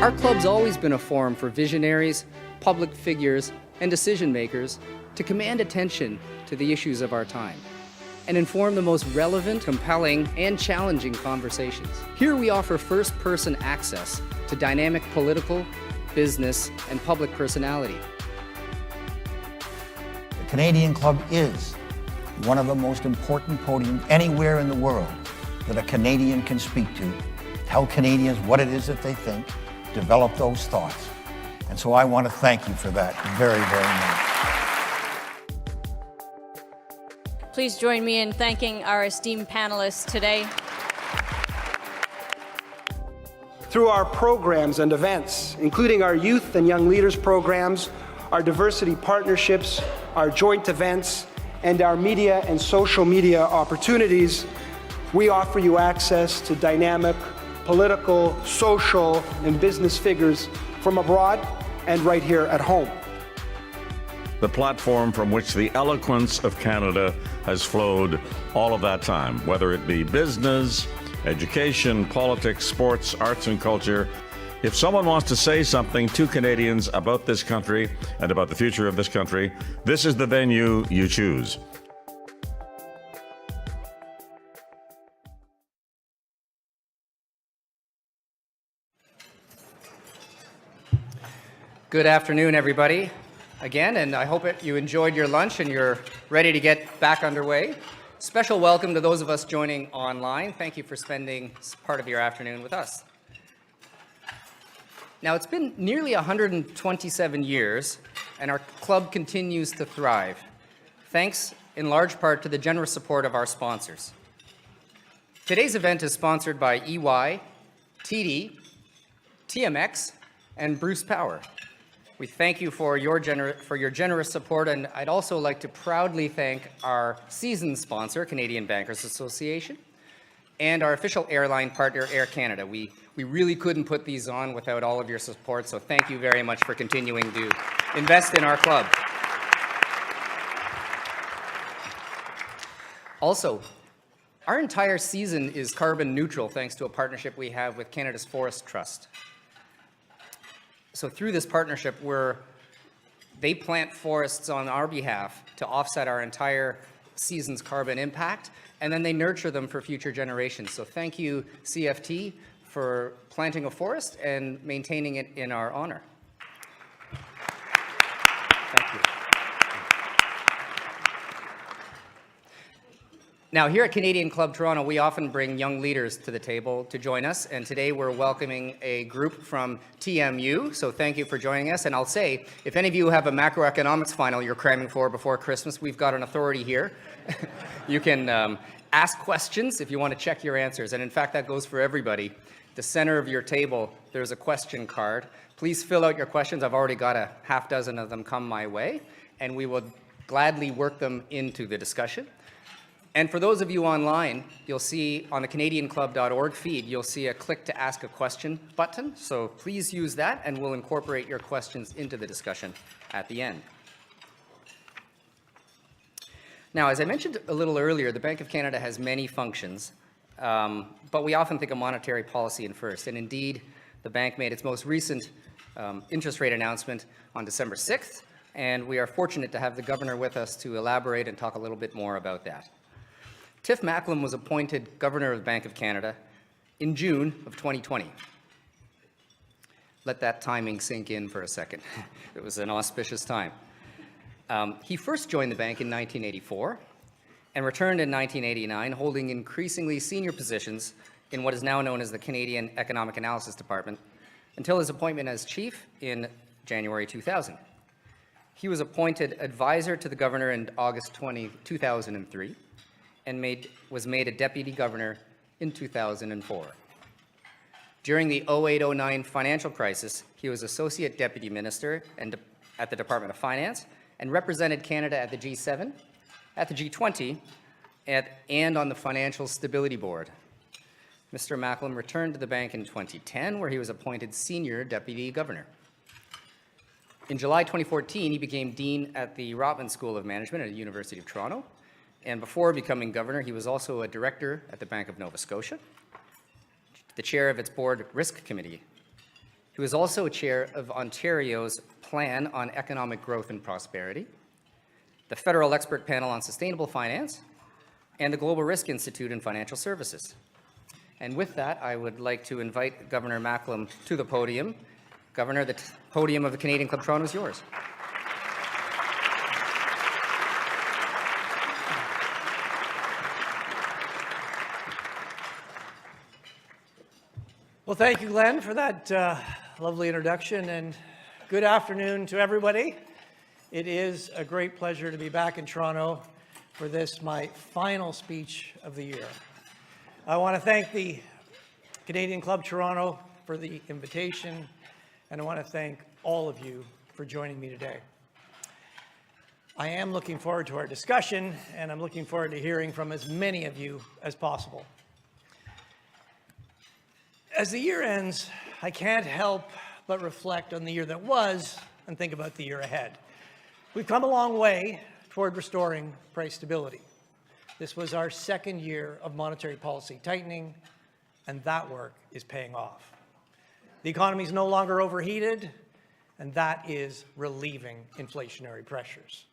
Our club's always been a forum for visionaries, public figures, and decision makers to command attention to the issues of our time and inform the most relevant, compelling, and challenging conversations. Here we offer first-person access to dynamic political, business, and public personality. The Canadian Club is one of the most important podiums anywhere in the world that a Canadian can speak to, tell Canadians what it is that they think, develop those thoughts. And so I want to thank you for that very, very much. Please join me in thanking our esteemed panelists today. Through our programs and events, including our youth and young leaders programs, our diversity partnerships, our joint events, and our media and social media opportunities, we offer you access to dynamic political, social, and business figures from abroad and right here at home. The platform from which the eloquence of Canada has flowed all of that time, whether it be business, education, politics, sports, arts, and culture. If someone wants to say something to Canadians about this country and about the future of this country, this is the venue you choose. Good afternoon, everybody, again, and I hope you enjoyed your lunch and you're ready to get back underway. Special welcome to those of us joining online. Thank you for spending part of your afternoon with us. Now, it's been nearly 127 years, and our club continues to thrive, thanks in large part to the generous support of our sponsors. Today's event is sponsored by EY, TD, TMX, and Bruce Power. We thank you for your generous support, and I'd also like to proudly thank our season sponsor, Canadian Bankers Association, and our official airline partner, Air Canada. We really couldn't put these on without all of your support, so thank you very much for continuing to invest in our club. Also, our entire season is carbon neutral thanks to a partnership we have with Canada's Forest Trust. So through this partnership, they plant forests on our behalf to offset our entire season's carbon impact, and then they nurture them for future generations. So thank you, CFT, for planting a forest and maintaining it in our honor. Thank you. Now, here at Canadian Club Toronto, we often bring young leaders to the table to join us, and today we're welcoming a group from TMU, so thank you for joining us. And I'll say, if any of you have a macroeconomics final you're cramming for before Christmas, we've got an authority here. You can ask questions if you want to check your answers, and in fact, that goes for everybody. The center of your table, there's a question card. Please fill out your questions. I've already got a half dozen of them come my way, and we will gladly work them into the discussion. And for those of you online, you'll see on the CanadianClub.org feed, you'll see a click to ask a question button. So please use that, and we'll incorporate your questions into the discussion at the end. Now, as I mentioned a little earlier, the Bank of Canada has many functions, but we often think of monetary policy in first. And indeed, the bank made its most recent interest rate announcement on December 6th, and we are fortunate to have the governor with us to elaborate and talk a little bit more about that. Tiff Macklem was appointed Governor of the Bank of Canada in June of 2020. Let that timing sink in for a second. It was an auspicious time. He first joined the bank in 1984 and returned in 1989, holding increasingly senior positions in what is now known as the Canadian Economic Analysis Department, until his appointment as chief in January 2000. He was appointed advisor to the governor in August 2003. And was made a deputy governor in 2004. During the 2008-09 financial crisis, he was associate deputy minister at the Department of Finance and represented Canada at the G7, at the G20, and on the Financial Stability Board. Mr. Macklem returned to the bank in 2010, where he was appointed senior deputy governor. In July 2014, he became dean at the Rotman School of Management at the University of Toronto. And before becoming governor, he was also a director at the Bank of Nova Scotia, the chair of its board risk committee, He was also chair of Ontario's Plan on Economic Growth and Prosperity, the Federal Expert Panel on Sustainable Finance, and the Global Risk Institute in Financial Services. And with that, I would like to invite Governor Macklem to the podium. Governor, the podium of the Canadian Club Toronto is yours. Well, thank you, Glenn, for that lovely introduction, and good afternoon to everybody. It is a great pleasure to be back in Toronto for this, my final speech of the year. I want to thank the Canadian Club Toronto for the invitation, and I want to thank all of you for joining me today. I am looking forward to our discussion, and I'm looking forward to hearing from as many of you as possible. As the year ends, I can't help but reflect on the year that was and think about the year ahead. We've come a long way toward restoring price stability. This was our second year of monetary policy tightening, and that work is paying off. The economy is no longer overheated, and that is relieving inflationary pressures.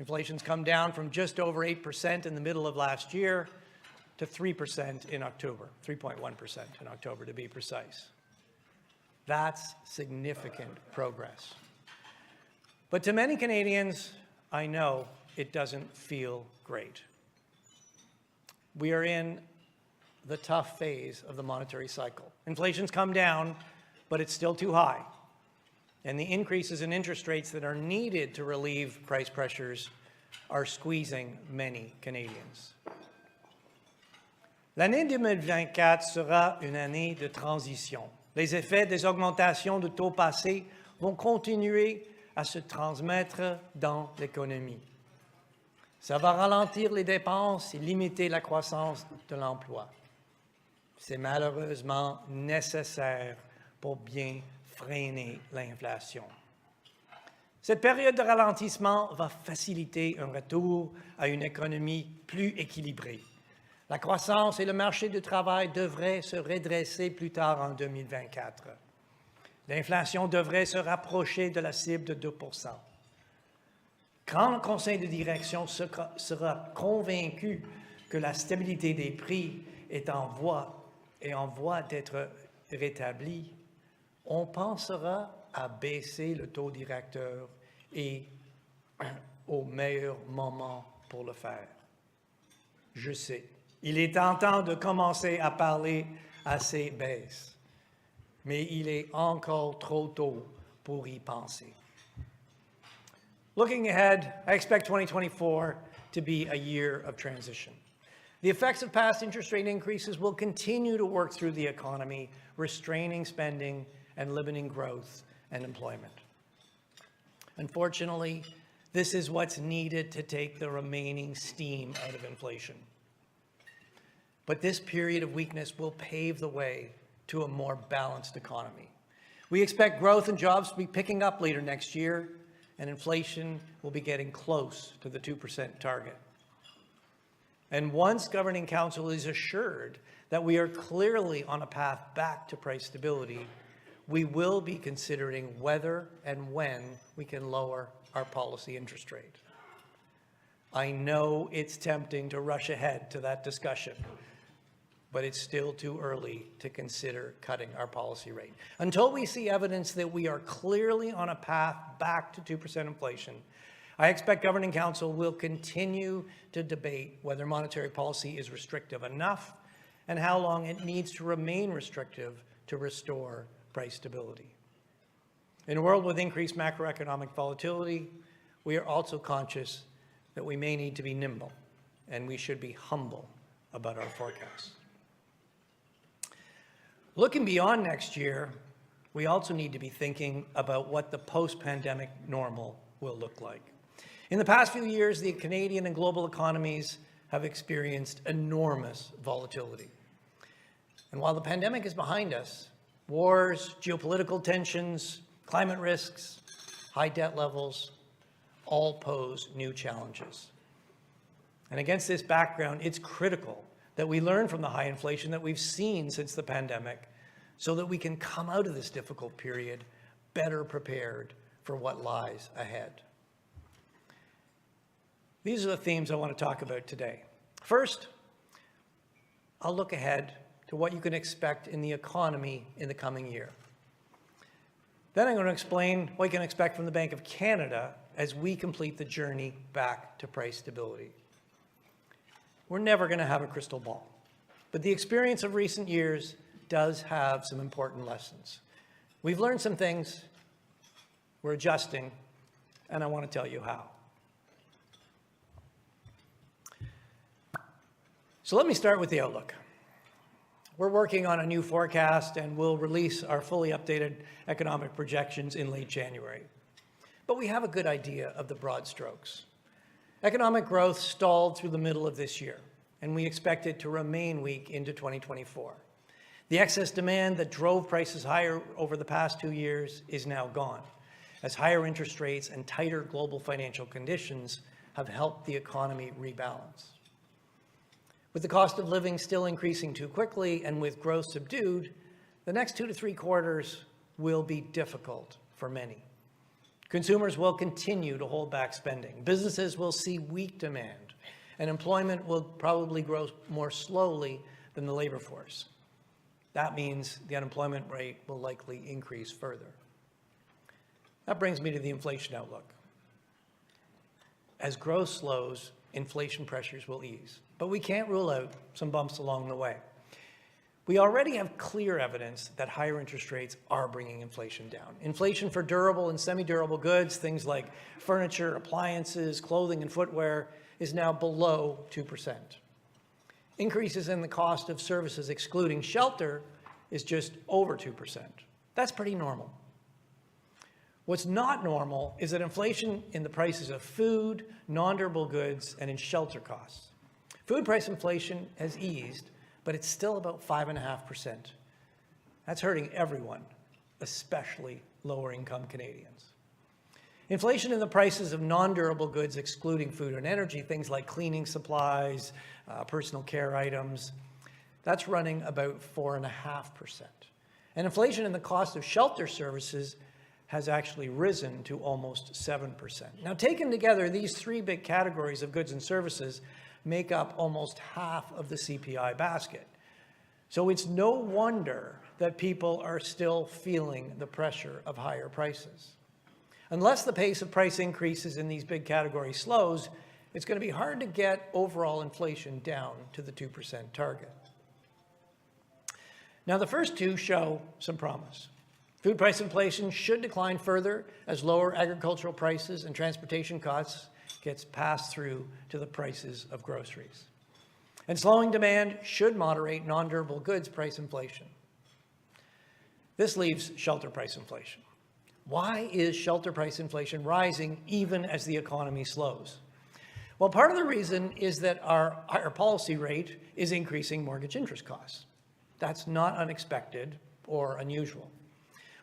Inflation's come down from just over 8% in the middle of last year to 3% in October, 3.1% in October to be precise. That's significant progress. But to many Canadians, I know it doesn't feel great. We are in the tough phase of the monetary cycle. Inflation's come down, but it's still too high. And the increases in interest rates that are needed to relieve price pressures are squeezing many Canadians. L'année 2024 sera une année de transition. Les effets des augmentations de taux passés vont continuer à se transmettre dans l'économie. Ça va ralentir les dépenses et limiter la croissance de l'emploi. C'est malheureusement nécessaire pour bien freiner l'inflation. Cette période de ralentissement va faciliter un retour à une économie plus équilibrée. La croissance et le marché du travail devraient se redresser plus tard en 2024. L'inflation devrait se rapprocher de la cible de 2%. Quand le conseil de direction sera convaincu que la stabilité des prix est en voie d'être rétablie, on pensera à baisser le taux directeur et au meilleur moment pour le faire. Je sais. Il est tentant de commencer à parler à ces baisses, mais il est encore trop tôt pour y penser. Looking ahead, I expect 2024 to be a year of transition. The effects of past interest rate increases will continue to work through the economy, restraining spending and limiting growth and employment. Unfortunately, this is what's needed to take the remaining steam out of inflation. But this period of weakness will pave the way to a more balanced economy. We expect growth and jobs to be picking up later next year, and inflation will be getting close to the 2% target. And once Governing Council is assured that we are clearly on a path back to price stability, we will be considering whether and when we can lower our policy interest rate. I know it's tempting to rush ahead to that discussion, but it's still too early to consider cutting our policy rate. Until we see evidence that we are clearly on a path back to 2% inflation, I expect Governing Council will continue to debate whether monetary policy is restrictive enough and how long it needs to remain restrictive to restore price stability. In a world with increased macroeconomic volatility, we are also conscious that we may need to be nimble, and we should be humble about our forecasts. Looking beyond next year, we also need to be thinking about what the post-pandemic normal will look like. In the past few years, the Canadian and global economies have experienced enormous volatility. And while the pandemic is behind us, wars, geopolitical tensions, climate risks, high debt levels all pose new challenges. And against this background, it's critical that we learn from the high inflation that we've seen since the pandemic so that we can come out of this difficult period better prepared for what lies ahead. These are the themes I want to talk about today. First, I'll look ahead to what you can expect in the economy in the coming year. Then I'm going to explain what you can expect from the Bank of Canada as we complete the journey back to price stability. We're never going to have a crystal ball, but the experience of recent years does have some important lessons. We've learned some things, we're adjusting, and I want to tell you how. So let me start with the outlook. We're working on a new forecast and we'll release our fully updated economic projections in late January. But we have a good idea of the broad strokes. Economic growth stalled through the middle of this year, and we expect it to remain weak into 2024. The excess demand that drove prices higher over the past 2 years is now gone, as higher interest rates and tighter global financial conditions have helped the economy rebalance. With the cost of living still increasing too quickly and with growth subdued, the next 2 to 3 quarters will be difficult for many. Consumers will continue to hold back spending. Businesses will see weak demand, and employment will probably grow more slowly than the labor force. That means the unemployment rate will likely increase further. That brings me to the inflation outlook. As growth slows, inflation pressures will ease, but we can't rule out some bumps along the way. We already have clear evidence that higher interest rates are bringing inflation down. Inflation for durable and semi-durable goods, things like furniture, appliances, clothing, and footwear, is now below 2%. Increases in the cost of services excluding shelter is just over 2%. That's pretty normal. What's not normal is that inflation in the prices of food, non-durable goods, and in shelter costs. Food price inflation has eased, but it's still about 5.5%. That's hurting everyone, especially lower-income Canadians. Inflation in the prices of non-durable goods, excluding food and energy, things like cleaning supplies, personal care items, that's running about 4.5%. And inflation in the cost of shelter services has actually risen to almost 7%. Now, taken together, these 3 big categories of goods and services make up almost half of the CPI basket. So it's no wonder that people are still feeling the pressure of higher prices. Unless the pace of price increases in these big categories slows, it's going to be hard to get overall inflation down to the 2% target. Now, the first 2 show some promise. Food price inflation should decline further as lower agricultural prices and transportation costs gets passed through to the prices of groceries. And slowing demand should moderate non-durable goods price inflation. This leaves shelter price inflation. Why is shelter price inflation rising even as the economy slows? Well, part of the reason is that our higher policy rate is increasing mortgage interest costs. That's not unexpected or unusual.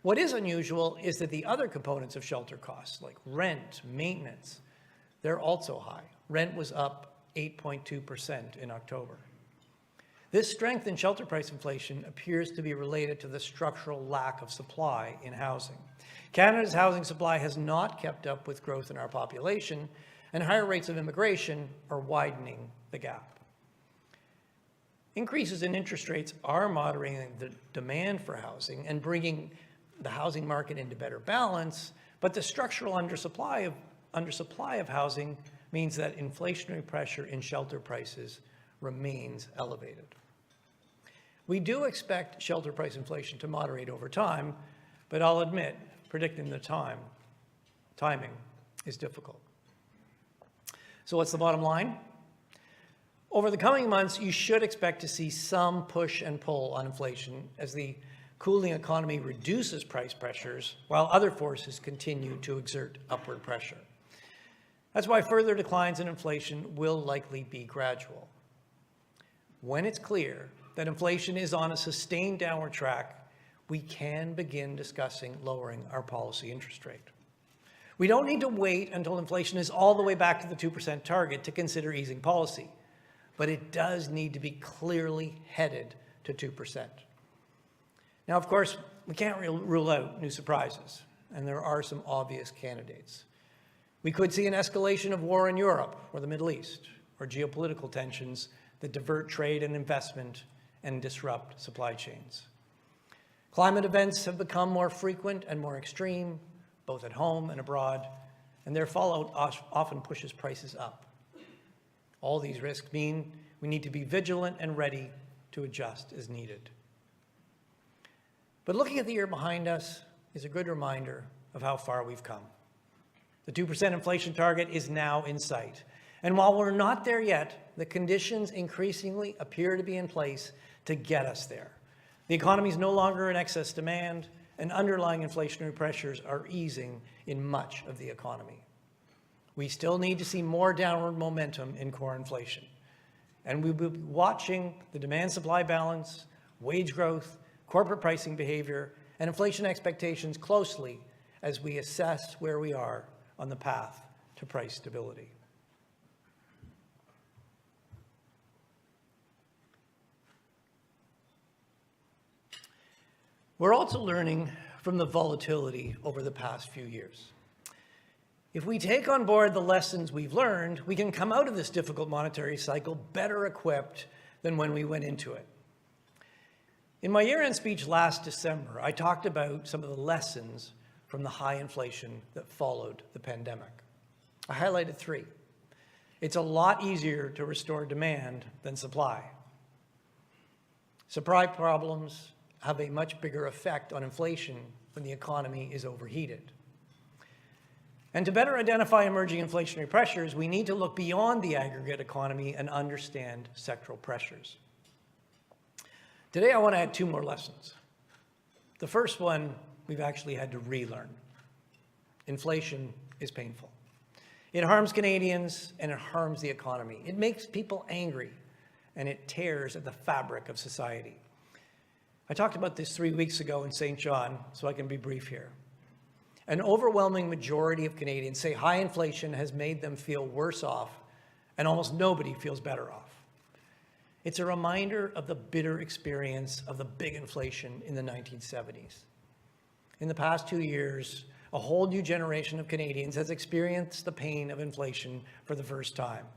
What is unusual is that the other components of shelter costs, like rent, maintenance, they're also high. Rent was up 8.2% in October. This strength in shelter price inflation appears to be related to the structural lack of supply in housing. Canada's housing supply has not kept up with growth in our population, and higher rates of immigration are widening the gap. Increases in interest rates are moderating the demand for housing and bringing the housing market into better balance, but the structural undersupply of housing means that inflationary pressure in shelter prices remains elevated. We do expect shelter price inflation to moderate over time, but I'll admit, predicting the timing is difficult. So what's the bottom line? Over the coming months, you should expect to see some push and pull on inflation as the cooling economy reduces price pressures while other forces continue to exert upward pressure. That's why further declines in inflation will likely be gradual. When it's clear that inflation is on a sustained downward track, we can begin discussing lowering our policy interest rate. We don't need to wait until inflation is all the way back to the 2% target to consider easing policy, but it does need to be clearly headed to 2%. Now, of course, we can't rule out new surprises, and there are some obvious candidates. We could see an escalation of war in Europe or the Middle East, or geopolitical tensions that divert trade and investment and disrupt supply chains. Climate events have become more frequent and more extreme, both at home and abroad, and their fallout often pushes prices up. All these risks mean we need to be vigilant and ready to adjust as needed. But looking at the year behind us is a good reminder of how far we've come. The 2% inflation target is now in sight. And while we're not there yet, the conditions increasingly appear to be in place to get us there. The economy is no longer in excess demand, and underlying inflationary pressures are easing in much of the economy. We still need to see more downward momentum in core inflation. And we will be watching the demand-supply balance, wage growth, corporate pricing behavior, and inflation expectations closely as we assess where we are on the path to price stability. We're also learning from the volatility over the past few years. If we take on board the lessons we've learned, we can come out of this difficult monetary cycle better equipped than when we went into it. In my year-end speech last December, I talked about some of the lessons from the high inflation that followed the pandemic. I highlighted 3. It's a lot easier to restore demand than supply. Supply problems have a much bigger effect on inflation when the economy is overheated. And to better identify emerging inflationary pressures, we need to look beyond the aggregate economy and understand sectoral pressures. Today, I want to add 2 more lessons. The first one, we've actually had to relearn. Inflation is painful. It harms Canadians and it harms the economy. It makes people angry and it tears at the fabric of society. I talked about this 3 weeks ago in St. John, so I can be brief here. An overwhelming majority of Canadians say high inflation has made them feel worse off, and almost nobody feels better off. It's a reminder of the bitter experience of the big inflation in the 1970s. In the past 2 years, a whole new generation of Canadians has experienced the pain of inflation for the first time,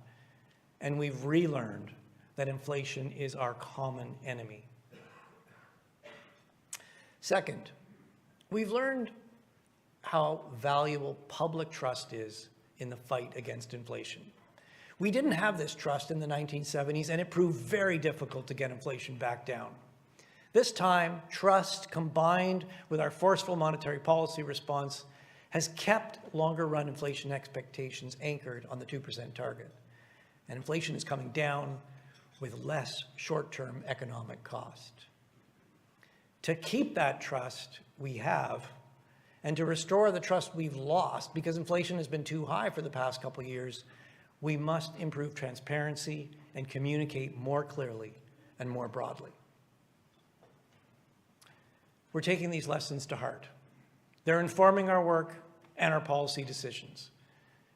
and we've relearned that inflation is our common enemy. Second, we've learned how valuable public trust is in the fight against inflation. We didn't have this trust in the 1970s, and it proved very difficult to get inflation back down. This time, trust combined with our forceful monetary policy response has kept longer-run inflation expectations anchored on the 2% target. And inflation is coming down with less short-term economic cost. To keep that trust we have, and to restore the trust we've lost because inflation has been too high for the past couple of years, we must improve transparency and communicate more clearly and more broadly. We're taking these lessons to heart. They're informing our work and our policy decisions.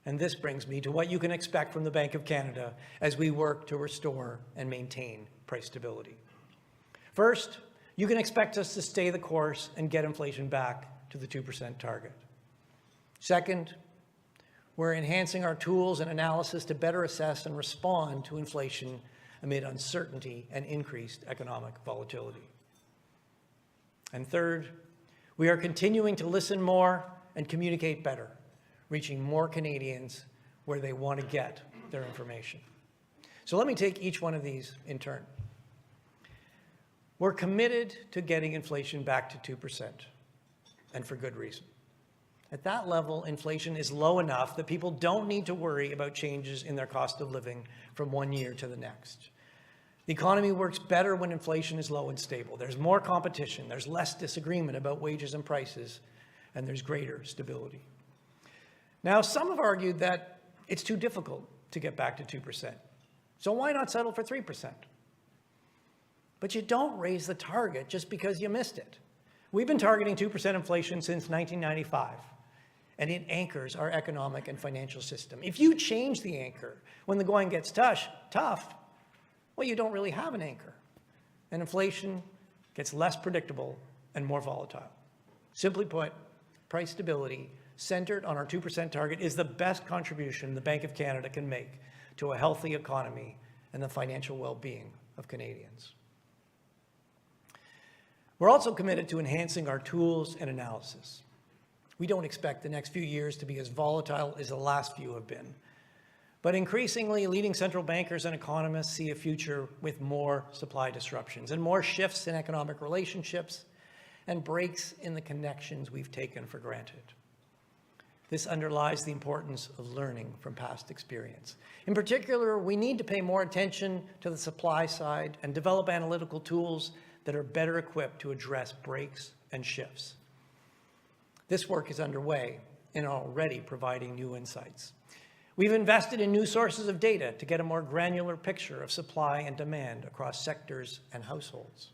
And this brings me to what you can expect from the Bank of Canada as we work to restore and maintain price stability. First, you can expect us to stay the course and get inflation back to the 2% target. Second, we're enhancing our tools and analysis to better assess and respond to inflation amid uncertainty and increased economic volatility. And third, we are continuing to listen more and communicate better, reaching more Canadians where they want to get their information. So let me take each one of these in turn. We're committed to getting inflation back to 2%, and for good reason. At that level, inflation is low enough that people don't need to worry about changes in their cost of living from one year to the next. The economy works better when inflation is low and stable. There's more competition, there's less disagreement about wages and prices, and there's greater stability. Now, some have argued that it's too difficult to get back to 2%. So why not settle for 3%? But you don't raise the target just because you missed it. We've been targeting 2% inflation since 1995, and it anchors our economic and financial system. If you change the anchor when the going gets tough, well, you don't really have an anchor. And inflation gets less predictable and more volatile. Simply put, price stability centered on our 2% target is the best contribution the Bank of Canada can make to a healthy economy and the financial well-being of Canadians. We're also committed to enhancing our tools and analysis. We don't expect the next few years to be as volatile as the last few have been. But increasingly, leading central bankers and economists see a future with more supply disruptions and more shifts in economic relationships and breaks in the connections we've taken for granted. This underlies the importance of learning from past experience. In particular, we need to pay more attention to the supply side and develop analytical tools that are better equipped to address breaks and shifts. This work is underway and already providing new insights. We've invested in new sources of data to get a more granular picture of supply and demand across sectors and households.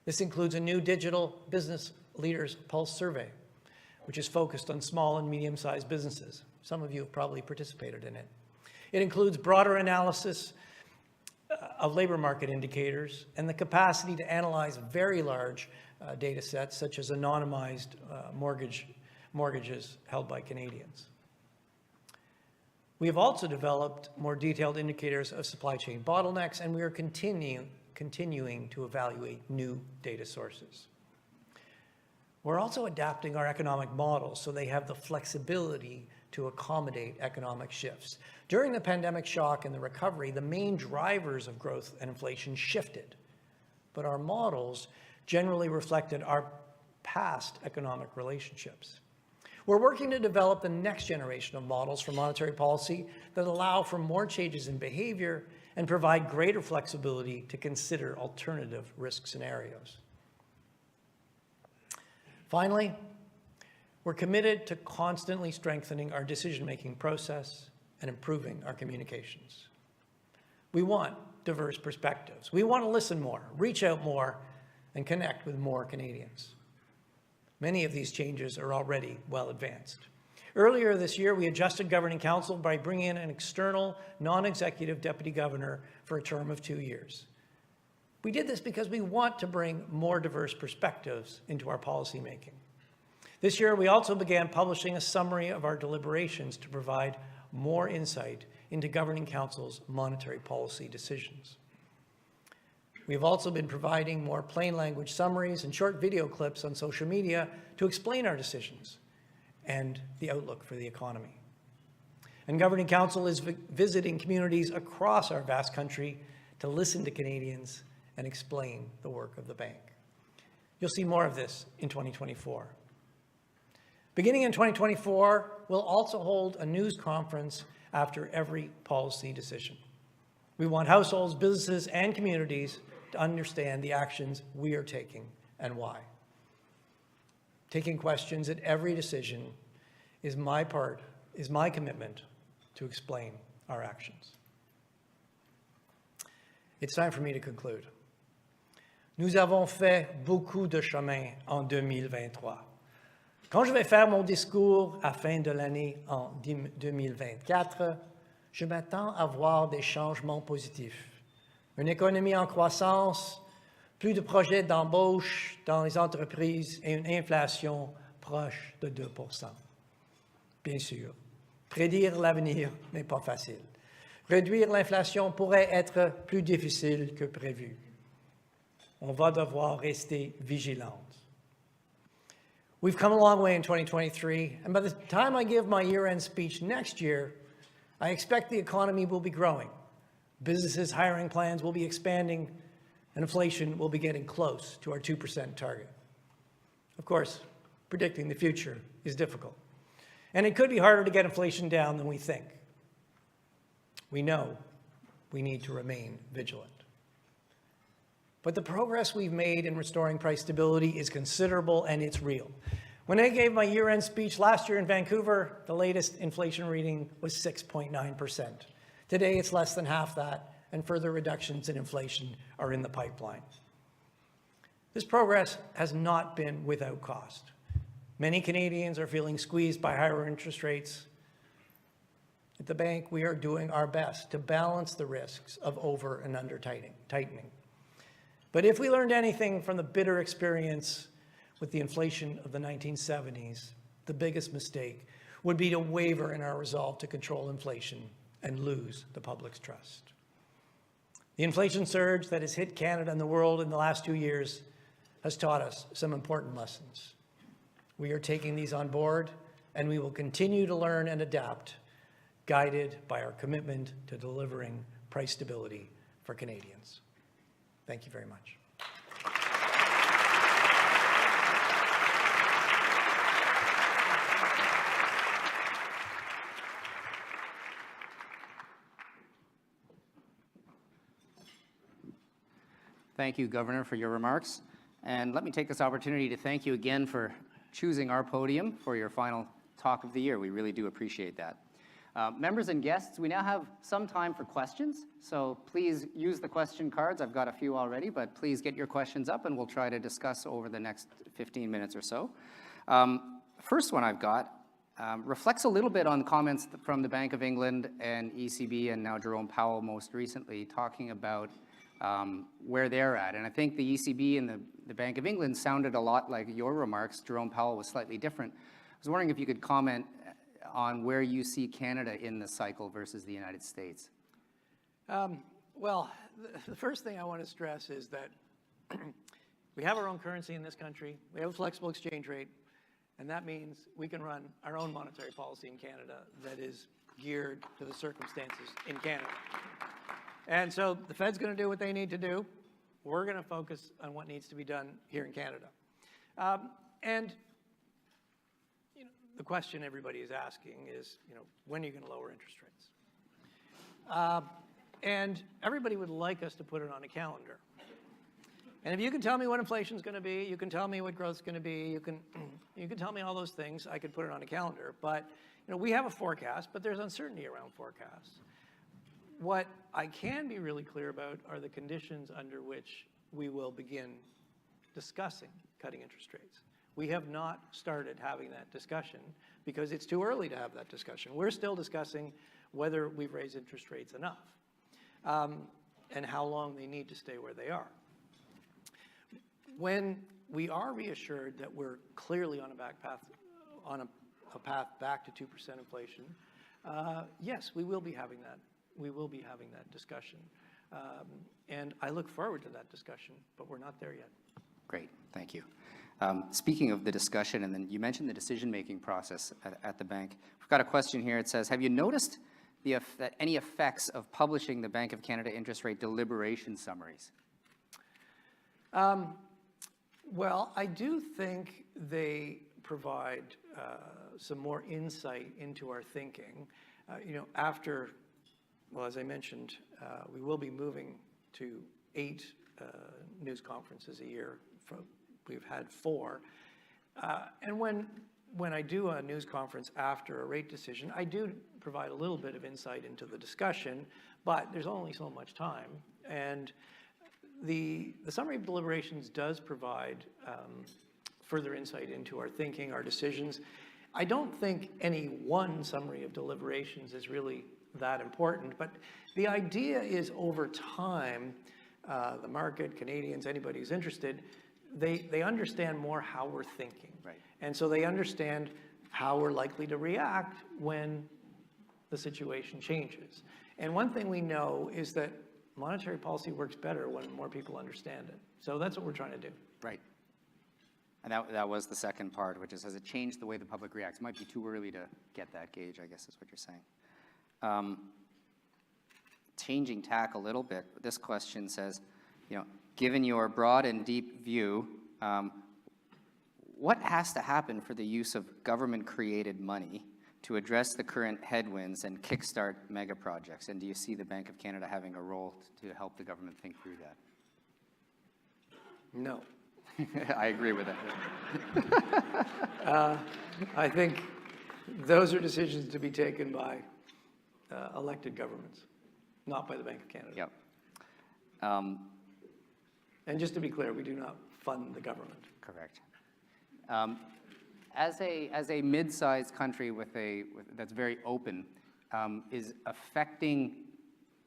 This includes a new digital business leaders pulse survey, which is focused on small and medium-sized businesses. Some of you have probably participated in it. It includes broader analysis of labor market indicators and the capacity to analyze very large data sets, such as anonymized mortgages held by Canadians. We have also developed more detailed indicators of supply chain bottlenecks, and we are continuing to evaluate new data sources. We're also adapting our economic models so they have the flexibility to accommodate economic shifts. During the pandemic shock and the recovery, the main drivers of growth and inflation shifted, but our models generally reflected our past economic relationships. We're working to develop the next generation of models for monetary policy that allow for more changes in behavior and provide greater flexibility to consider alternative risk scenarios. Finally, we're committed to constantly strengthening our decision-making process and improving our communications. We want diverse perspectives. We want to listen more, reach out more, and connect with more Canadians. Many of these changes are already well advanced. Earlier this year, we adjusted Governing Council by bringing in an external, non-executive deputy governor for a term of 2 years. We did this because we want to bring more diverse perspectives into our policymaking. This year, we also began publishing a summary of our deliberations to provide more insight into Governing Council's monetary policy decisions. We have also been providing more plain language summaries and short video clips on social media to explain our decisions and the outlook for the economy. And Governing Council is visiting communities across our vast country to listen to Canadians and explain the work of the bank. You'll see more of this in 2024. Beginning in 2024, we'll also hold a news conference after every policy decision. We want households, businesses, and communities to understand the actions we are taking and why. Taking questions at every decision is my commitment to explain our actions. It's time for me to conclude. Nous avons fait beaucoup de chemin en 2023. Quand je vais faire mon discours à fin de l'année en 2024, je m'attends à voir des changements positifs. Une économie en croissance, plus de projets d'embauche dans les entreprises et une inflation proche de 2%. Bien sûr, prédire l'avenir n'est pas facile. Réduire l'inflation pourrait être plus difficile que prévu. On va devoir rester vigilante. We've come a long way in 2023, and by the time I give my year-end speech next year, I expect the economy will be growing. Businesses' hiring plans will be expanding, and inflation will be getting close to our 2% target. Of course, predicting the future is difficult, and it could be harder to get inflation down than we think. We know we need to remain vigilant. But the progress we've made in restoring price stability is considerable and it's real. When I gave my year-end speech last year in Vancouver, the latest inflation reading was 6.9%. Today, it's less than half that, and further reductions in inflation are in the pipeline. This progress has not been without cost. Many Canadians are feeling squeezed by higher interest rates. At the bank, we are doing our best to balance the risks of over and under tightening. But if we learned anything from the bitter experience with the inflation of the 1970s, the biggest mistake would be to waver in our resolve to control inflation and lose the public's trust. The inflation surge that has hit Canada and the world in the last 2 years has taught us some important lessons. We are taking these on board, and we will continue to learn and adapt, guided by our commitment to delivering price stability for Canadians. Thank you very much. Thank you, Governor, for your remarks. And let me take this opportunity to thank you again for choosing our podium for your final talk of the year. We really do appreciate that. Members and guests, we now have some time for questions, so please use the question cards. I've got a few already, but please get your questions up and we'll try to discuss over the next 15 minutes or so. First one I've got reflects a little bit on comments from the Bank of England and ECB and now Jerome Powell most recently talking about where they're at. And I think the ECB and the Bank of England sounded a lot like your remarks. Jerome Powell was slightly different. I was wondering if you could comment on where you see Canada in the cycle versus the United States. Well, the first thing I want to stress is that we have our own currency in this country. We have a flexible exchange rate, and that means we can run our own monetary policy in Canada that is geared to the circumstances in Canada. And so the Fed's going to do what they need to do. We're going to focus on what needs to be done here in Canada. And you know, the question everybody is asking is, when are you going to lower interest rates? And everybody would like us to put it on a calendar. And if you can tell me what inflation is going to be, you can tell me what growth is going to be, you can tell me all those things, I could put it on a calendar. But we have a forecast, but there's uncertainty around forecasts. What I can be really clear about are the conditions under which we will begin discussing cutting interest rates. We have not started having that discussion because it's too early to have that discussion. We're still discussing whether we've raised interest rates enough and how long they need to stay where they are. When we are reassured that we're clearly on a path back to 2% inflation, yes, we will be having that. We will be having that discussion. And I look forward to that discussion, but we're not there yet. Great, thank you. Speaking of the discussion, and then you mentioned the decision-making process at the bank. We've got a question here. It says, have you noticed any effects of publishing the Bank of Canada interest rate deliberation summaries? Well, I do think they provide some more insight into our thinking. Well, as I mentioned, we will be moving to 8 news conferences a year. We've had 4. And when I do a news conference after a rate decision, I do provide a little bit of insight into the discussion, but there's only so much time. And the summary of deliberations does provide further insight into our thinking, our decisions. I don't think any one summary of deliberations is really that important, but the idea is over time, the market, Canadians, anybody who's interested, they understand more how we're thinking. Right. And so they understand how we're likely to react when the situation changes. And one thing we know is that monetary policy works better when more people understand it. So that's what we're trying to do. Right. And that was the second part, which is, has it changed the way the public reacts? It might be too early to get that gauge, I guess is what you're saying. Changing tack a little bit, this question says, given your broad and deep view, what has to happen for the use of government-created money to address the current headwinds and kickstart mega projects? And do you see the Bank of Canada having a role to help the government think through that? No. I agree with that. I think those are decisions to be taken by elected governments, not by the Bank of Canada. Yep. And just to be clear, we do not fund the government. Correct. As a mid-sized country that's very open, is affecting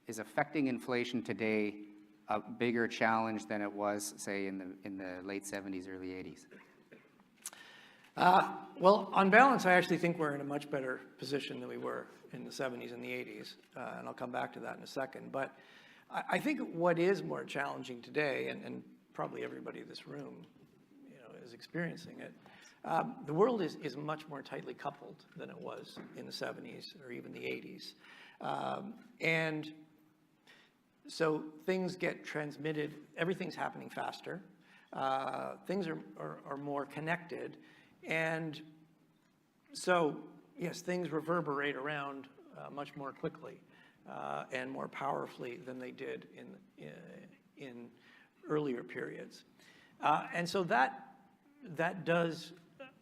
inflation today a bigger challenge than it was, say, in the late 70s, early 80s? Well, on balance, I actually think we're in a much better position than we were in the 70s and the 80s, and I'll come back to that in a second. But I think what is more challenging today, and probably everybody in this room, is experiencing it. The world is much more tightly coupled than it was in the 70s or even the 80s, and so things get transmitted. Everything's happening faster. Things are more connected. And so, yes, things reverberate around much more quickly and more powerfully than they did in earlier periods. And so that does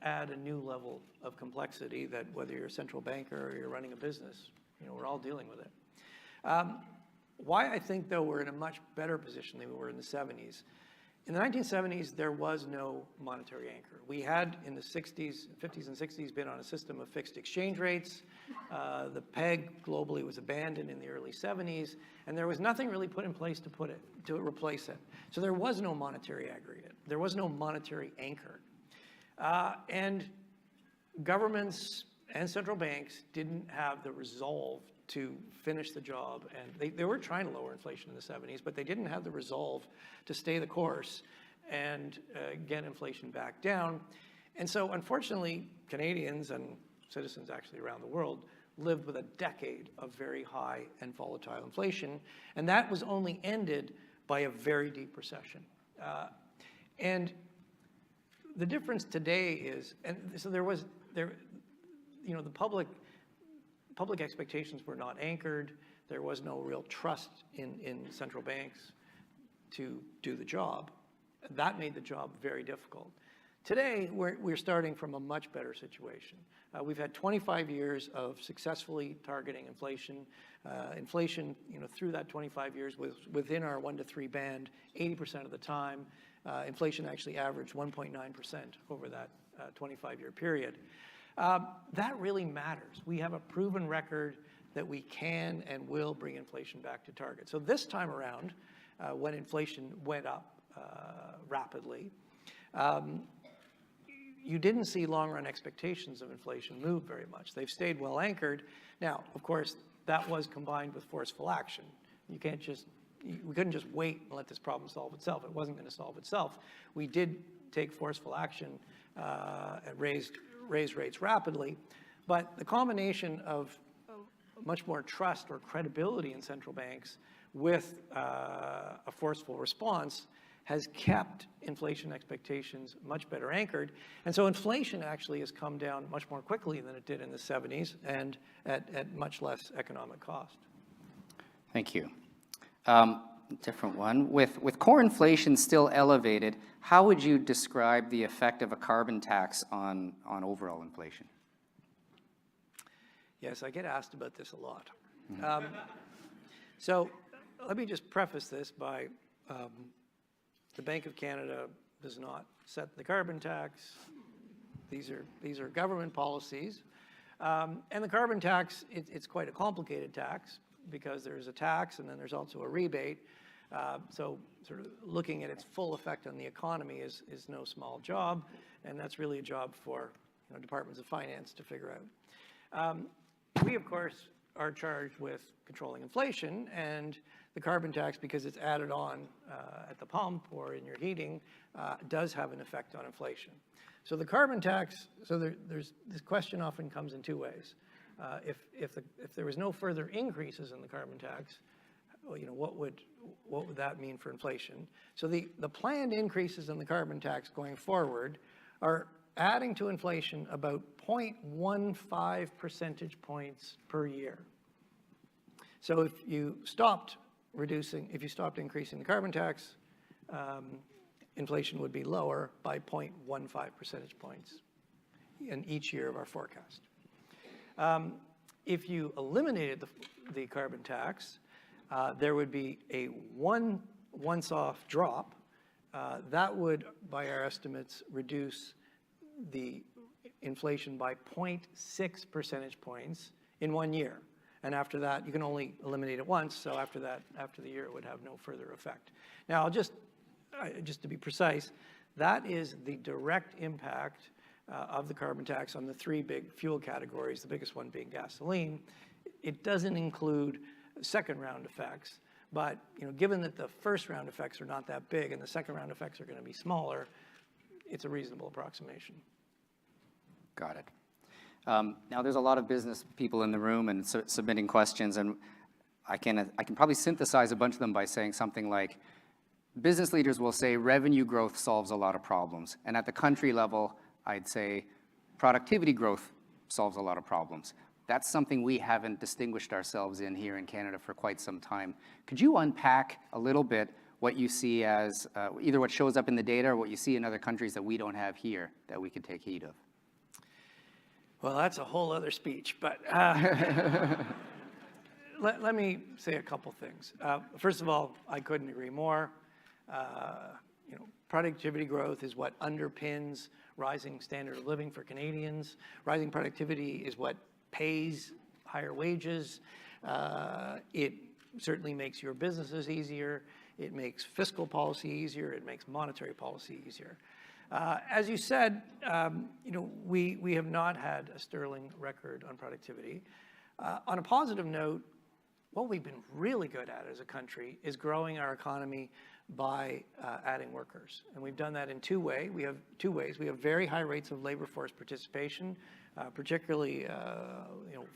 add a new level of complexity that whether you're a central banker or you're running a business, we're all dealing with it. Why I think, though, we're in a much better position than we were in the 70s. In the 1970s, there was no monetary anchor. We had, in the 60s, 50s and 60s, been on a system of fixed exchange rates. The peg globally was abandoned in the early 70s, and there was nothing really put in place to replace it. So there was no monetary aggregate. There was no monetary anchor. And governments and central banks didn't have the resolve to finish the job. And they were trying to lower inflation in the 70s, but they didn't have the resolve to stay the course and get inflation back down. And so, unfortunately, Canadians and citizens actually around the world lived with a decade of very high and volatile inflation. And that was only ended by a very deep recession. And the difference today is, and so the public expectations were not anchored. There was no real trust in central banks to do the job. That made the job very difficult. Today, we're starting from a much better situation. We've had 25 years of successfully targeting inflation. Inflation, through that 25 years was within our 1 to 3 band 80% of the time. Inflation actually averaged 1.9% over that 25-year period. That really matters. We have a proven record that we can and will bring inflation back to target. So this time around, when inflation went up rapidly, you didn't see long-run expectations of inflation move very much. They've stayed well anchored. Now, of course, that was combined with forceful action. We couldn't just wait and let this problem solve itself. It wasn't going to solve itself. We did take forceful action and raise rates rapidly, but the combination of much more trust or credibility in central banks with a forceful response has kept inflation expectations much better anchored. And so inflation actually has come down much more quickly than it did in the 70s and at much less economic cost. Thank you. Different one. With core inflation still elevated, how would you describe the effect of a carbon tax on overall inflation? Yes, I get asked about this a lot. So let me just preface this by the Bank of Canada does not set the carbon tax. These are government policies. And the carbon tax, it's quite a complicated tax because there's a tax and then there's also a rebate. So sort of looking at its full effect on the economy is no small job, and that's really a job for departments of finance to figure out. We, of course, are charged with controlling inflation, and the carbon tax, because it's added on at the pump or in your heating, does have an effect on inflation. So the carbon tax, there's this question often comes in two ways. If there was no further increases in the carbon tax, what would that mean for inflation? So the planned increases in the carbon tax going forward are adding to inflation about 0.15 percentage points per year. So if you stopped increasing the carbon tax, inflation would be lower by 0.15 percentage points in each year of our forecast. If you eliminated the carbon tax, there would be a once-off drop. That would, by our estimates, reduce the inflation by 0.6 percentage points in 1 year. And after that, you can only eliminate it once, so after the year, it would have no further effect. Now, just to be precise, that is the direct impact of the carbon tax on the three big fuel categories, the biggest one being gasoline. It doesn't include second round effects, but given that the first round effects are not that big and the second round effects are going to be smaller, it's a reasonable approximation. Got it. Now, there's a lot of business people in the room and submitting questions, and I can probably synthesize a bunch of them by saying something like, business leaders will say revenue growth solves a lot of problems, and at the country level, I'd say productivity growth solves a lot of problems. That's something we haven't distinguished ourselves in here in Canada for quite some time. Could you unpack a little bit what you see as either what shows up in the data or what you see in other countries that we don't have here that we could take heed of? Well, that's a whole other speech, but let me say a couple things. First of all, I couldn't agree more. Productivity growth is what underpins rising standard of living for Canadians. Rising productivity is what pays higher wages. It certainly makes your businesses easier. It makes fiscal policy easier. It makes monetary policy easier. As you said, we have not had a sterling record on productivity. On a positive note, what we've been really good at as a country is growing our economy by adding workers. And we've done that in two ways. We have very high rates of labor force participation, particularly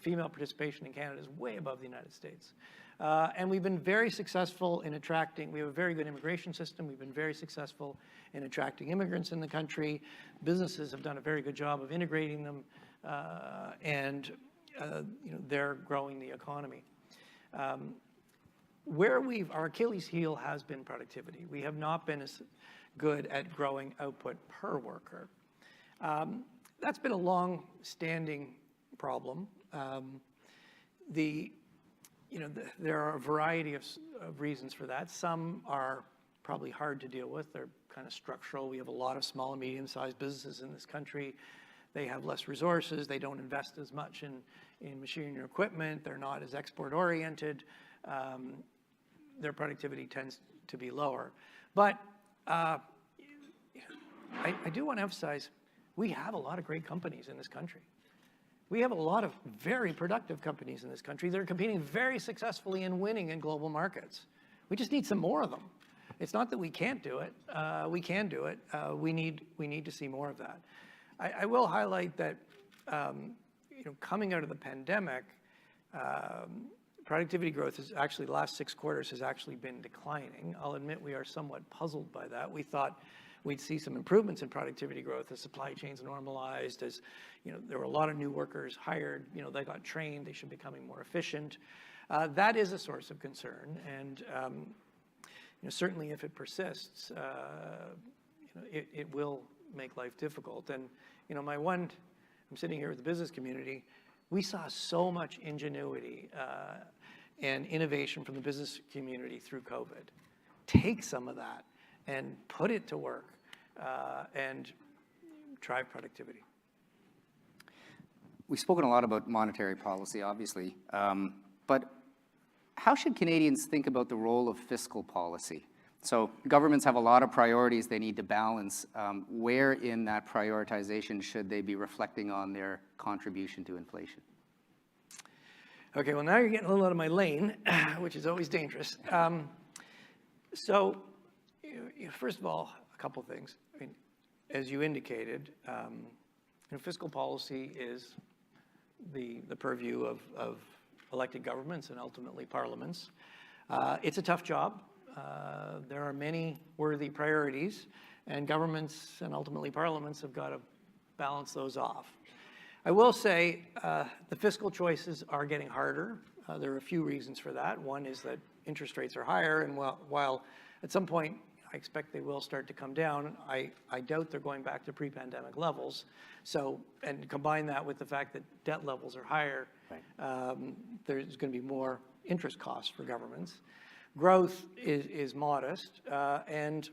female participation in Canada is way above the United States. And we've been very successful in attracting, we have a very good immigration system. We've been very successful in attracting immigrants in the country. Businesses have done a very good job of integrating them, and they're growing the economy. Our Achilles heel has been productivity. We have not been as good at growing output per worker. That's been a long-standing problem. There are a variety of reasons for that. Some are probably hard to deal with. They're kind of structural. We have a lot of small and medium-sized businesses in this country. They have less resources. They don't invest as much in machinery and equipment. They're not as export-oriented. Their productivity tends to be lower. But I do want to emphasize, we have a lot of great companies in this country. We have a lot of very productive companies in this country that are competing very successfully and winning in global markets. We just need some more of them. It's not that we can't do it. We can do it. We need to see more of that. I will highlight that coming out of the pandemic, productivity growth is actually, the last 6 quarters has actually been declining. I'll admit we are somewhat puzzled by that. We thought we'd see some improvements in productivity growth as supply chains normalized, as there were a lot of new workers hired, they got trained, they should be becoming more efficient. That is a source of concern, and certainly if it persists, it will make life difficult. And I'm sitting here with the business community. We saw so much ingenuity and innovation from the business community through COVID. Take some of that and put it to work and drive productivity. We've spoken a lot about monetary policy, obviously, but how should Canadians think about the role of fiscal policy? So governments have a lot of priorities they need to balance. Where in that prioritization should they be reflecting on their contribution to inflation? Okay, well, now you're getting a little out of my lane, which is always dangerous. So, first of all, a couple things. I mean, as you indicated, fiscal policy is the purview of elected governments and ultimately parliaments. It's a tough job. There are many worthy priorities, and governments and ultimately parliaments have got to balance those off. I will say the fiscal choices are getting harder. There are a few reasons for that. One is that interest rates are higher, and while at some point I expect they will start to come down, I doubt they're going back to pre-pandemic levels. So, and combine that with the fact that debt levels are higher, right. There's going to be more interest costs for governments. Growth is modest, and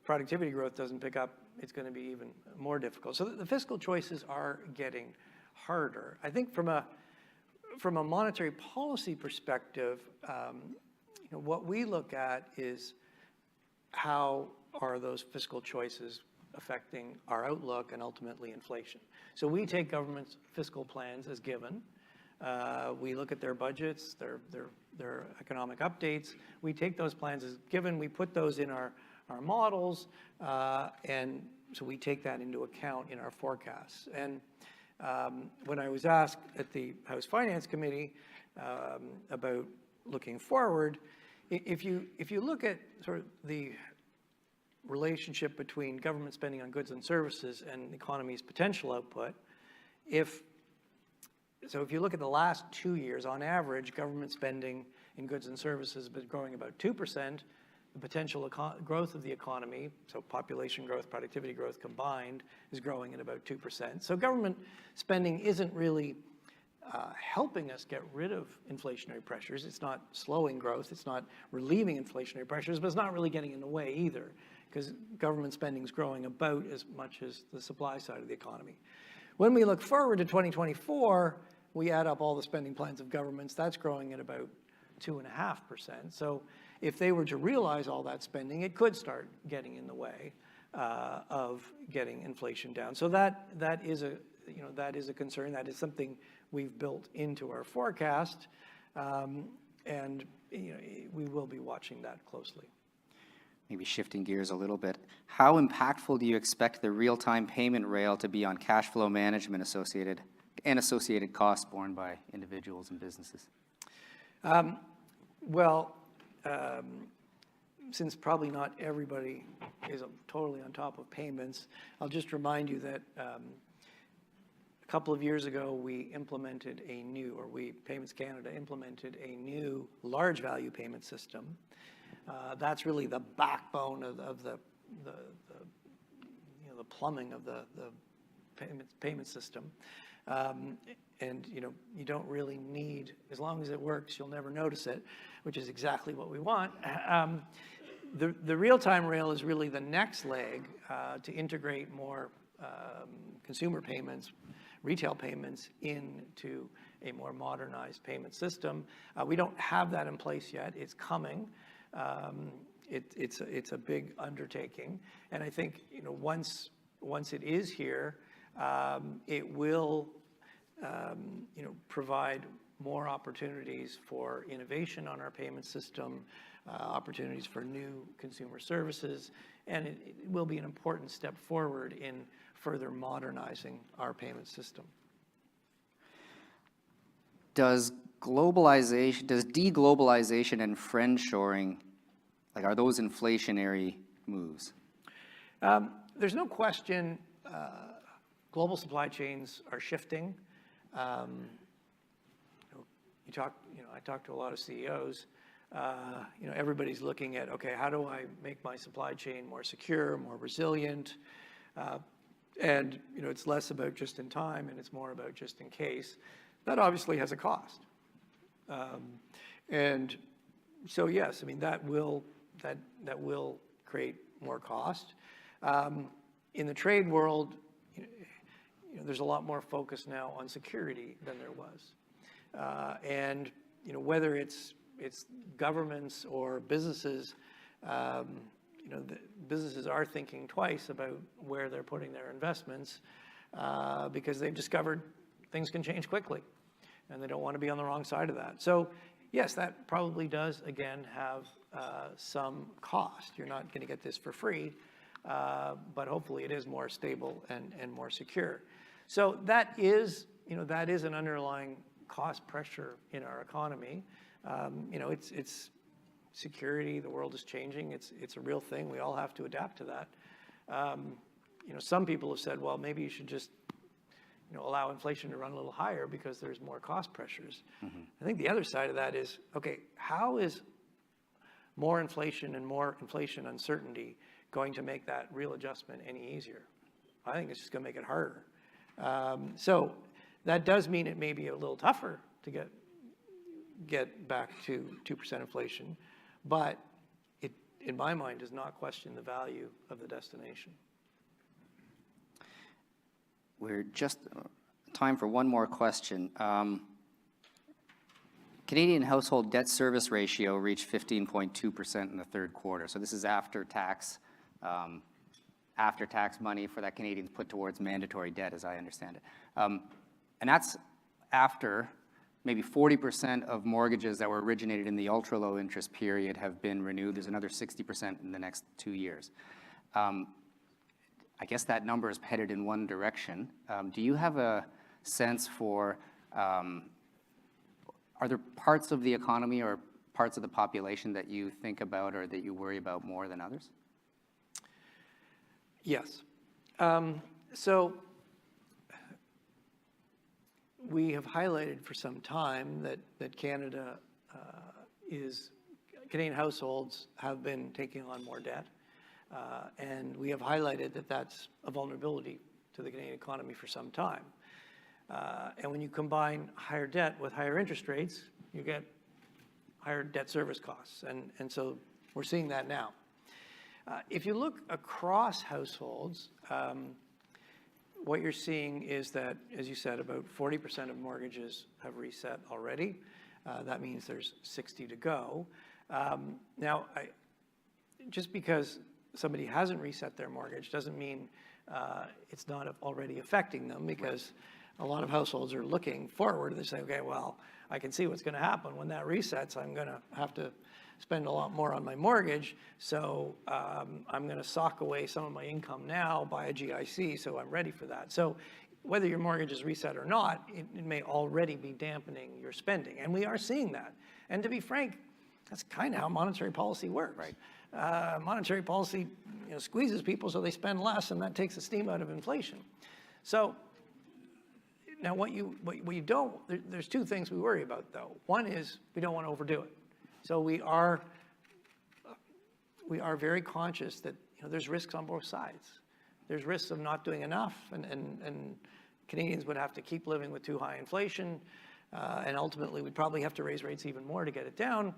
productivity growth doesn't pick up, it's going to be even more difficult. So the fiscal choices are getting harder. I think from a monetary policy perspective, what we look at is how are those fiscal choices affecting our outlook and ultimately inflation. So we take government's fiscal plans as given. We look at their budgets, their economic updates. We take those plans as given. We put those in our models, and so we take that into account in our forecasts. And when I was asked at the House Finance Committee about looking forward, if you look at sort of the relationship between government spending on goods and services and the economy's potential output, if you look at the last 2 years, on average, government spending in goods and services has been growing about 2%. The potential growth of the economy, so population growth, productivity growth combined, is growing at about 2%. So government spending isn't really helping us get rid of inflationary pressures. It's not slowing growth. It's not relieving inflationary pressures, but it's not really getting in the way either, because government spending is growing about as much as the supply side of the economy. When we look forward to 2024, we add up all the spending plans of governments. That's growing at about 2.5%. So if they were to realize all that spending, it could start getting in the way of getting inflation down. So that is a concern. That is something we've built into our forecast, and we will be watching that closely. Maybe shifting gears a little bit, how impactful do you expect the real-time payment rail to be on cash flow management associated costs borne by individuals and businesses? Since probably not everybody is totally on top of payments, I'll just remind you that a couple of years ago, Payments Canada implemented a new large value payment system. That's really the backbone of the plumbing of the payment system. And you don't really need, as long as it works, you'll never notice it, which is exactly what we want. The real-time rail is really the next leg to integrate more consumer payments, retail payments into a more modernized payment system. We don't have that in place yet. It's coming. It's a big undertaking, and I think once it is here, it will provide more opportunities for innovation on our payment system, opportunities for new consumer services, and it will be an important step forward in further modernizing our payment system. Does deglobalization and friendshoring, are those inflationary moves? There's no question global supply chains are shifting. I talk to a lot of CEOs. Everybody's looking at, okay, how do I make my supply chain more secure, more resilient? And it's less about just in time, and it's more about just in case. That obviously has a cost. And so yes, that will create more cost. In the trade world, there's a lot more focus now on security than there was. And whether it's governments or businesses, the businesses are thinking twice about where they're putting their investments because they've discovered things can change quickly, and they don't want to be on the wrong side of that. So yes, that probably does, again, have some cost. You're not going to get this for free, but hopefully it is more stable and more secure. So that is an underlying cost pressure in our economy. It's security. The world is changing. It's a real thing. We all have to adapt to that. Some people have said, well, maybe you should just allow inflation to run a little higher because there's more cost pressures. Mm-hmm. I think the other side of that is, okay, how is more inflation and more inflation uncertainty going to make that real adjustment any easier? I think it's just going to make it harder. So that does mean it may be a little tougher to get back to 2% inflation, but it, in my mind, does not question the value of the destination. We're just time for one more question. Canadian household debt service ratio reached 15.2% in the third quarter. So this is after tax money for that Canadians put towards mandatory debt, as I understand it. And that's after maybe 40% of mortgages that were originated in the ultra-low interest period have been renewed. There's another 60% in the next 2 years. I guess that number is headed in one direction. Do you have a sense for, are there parts of the economy or parts of the population that you think about or that you worry about more than others? Yes. So we have highlighted for some time that Canadian households have been taking on more debt. And we have highlighted that that's a vulnerability to the Canadian economy for some time. And when you combine higher debt with higher interest rates, you get higher debt service costs. And so we're seeing that now. If you look across households, what you're seeing is that, as you said, about 40% of mortgages have reset already. That means there's 60 to go. Now, just because somebody hasn't reset their mortgage doesn't mean it's not already affecting them, because a lot of households are looking forward. They say, okay, well, I can see what's going to happen. When that resets, I'm going to have to spend a lot more on my mortgage, so I'm going to sock away some of my income now, buy a GIC, so I'm ready for that. So whether your mortgage is reset or not, it may already be dampening your spending, and we are seeing that. And to be frank, that's kind of how monetary policy works. Right. Monetary policy, squeezes people so they spend less, and that takes the steam out of inflation. So now what you don't, there's two things we worry about, though. One is we don't want to overdo it. So we are very conscious that there's risks on both sides. There's risks of not doing enough, and Canadians would have to keep living with too high inflation, and ultimately we'd probably have to raise rates even more to get it down.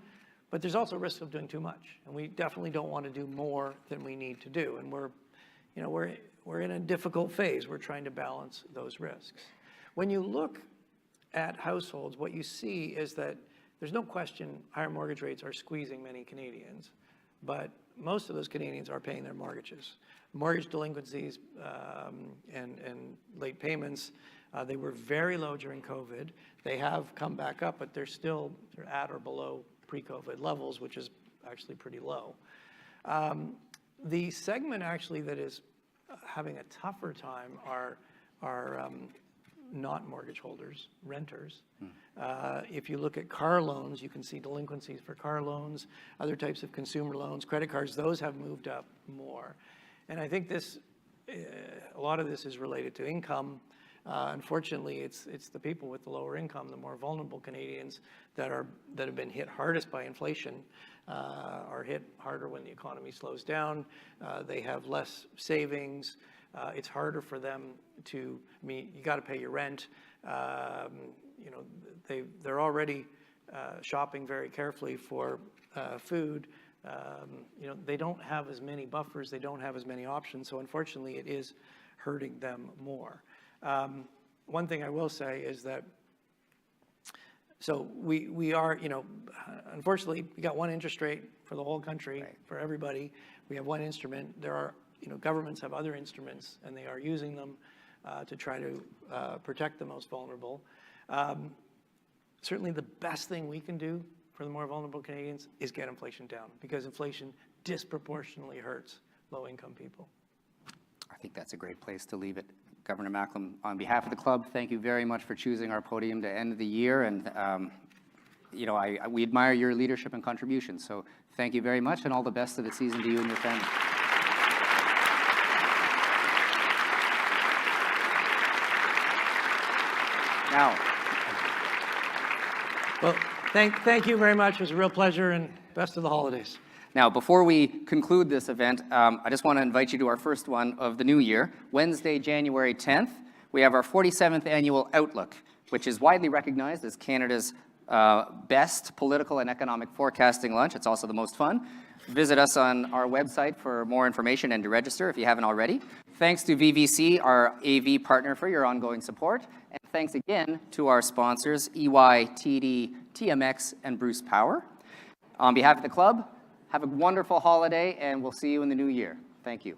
But there's also risks of doing too much, and we definitely don't want to do more than we need to do. And we're in a difficult phase. We're trying to balance those risks. When you look at households, what you see is that there's no question higher mortgage rates are squeezing many Canadians, but most of those Canadians are paying their mortgages. Mortgage delinquencies and late payments, they were very low during COVID. They have come back up, but they're at or below pre-COVID levels, which is actually pretty low. The segment actually that is having a tougher time are not mortgage holders, renters. If you look at car loans, you can see delinquencies for car loans, other types of consumer loans, credit cards, those have moved up more. And I think a lot of this is related to income. Unfortunately, it's the people with the lower income, the more vulnerable Canadians that have been hit hardest by inflation, are hit harder when the economy slows down. They have less savings. It's harder for them to meet. You got to pay your rent. They're already shopping very carefully for food. They don't have as many buffers. They don't have as many options. So unfortunately, it is hurting them more. One thing I will say is that, so we are, unfortunately, we got one interest rate for the whole country, right, for everybody. We have one instrument. There are, governments have other instruments, and they are using them to try to protect the most vulnerable. Certainly the best thing we can do for the more vulnerable Canadians is get inflation down, because inflation disproportionately hurts low-income people. I think that's a great place to leave it. Governor Macklem, on behalf of the club, thank you very much for choosing our podium to end the year, and we admire your leadership and contributions. So thank you very much, and all the best of the season to you and your family. Now, well, thank you very much. It was a real pleasure, and best of the holidays. Now, before we conclude this event, I just want to invite you to our first one of the new year. Wednesday, January 10th, we have our 47th annual Outlook, which is widely recognized as Canada's best political and economic forecasting lunch. It's also the most fun. Visit us on our website for more information and to register if you haven't already. Thanks to VVC, our AV partner, for your ongoing support. And thanks again to our sponsors, EY, TD, TMX, and Bruce Power. On behalf of the club, have a wonderful holiday, and we'll see you in the new year. Thank you.